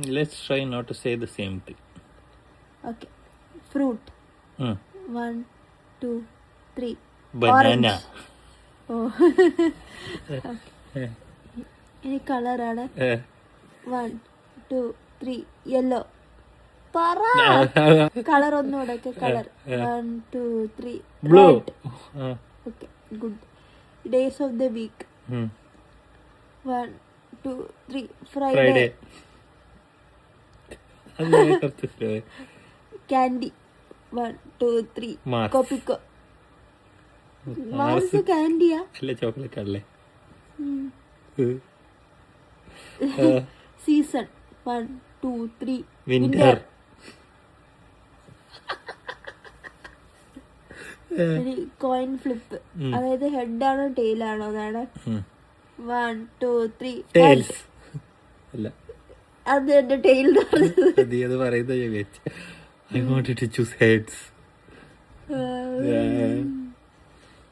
Let's try not to say the same thing. Okay. Fruit. Hmm. 1, 2, 3. Banana. Oh. ഇനി കളറാണ്. 1, 2, 3. Yellow. പറ colour ഒന്നുകൂടെ. Colour 1, 2, 3. Blue. Okay good. Days of the week. 1, 2, 3. Friday. Candy. 1, 2, 3. Kopiko. Mars ക്യാൻഡിയാ? അല്ല, chocolate അല്ലേ? Season. 1, 2, 3. Winter. Coin flip. അതായത് head ആണോ tail ആണോ എന്നാണ്. 1, 2, 3. ടൈൽസ്. അല്ല, അത് എന്റെ ടെയിൽ അത് പറയുന്നത്. I wanted to choose heads.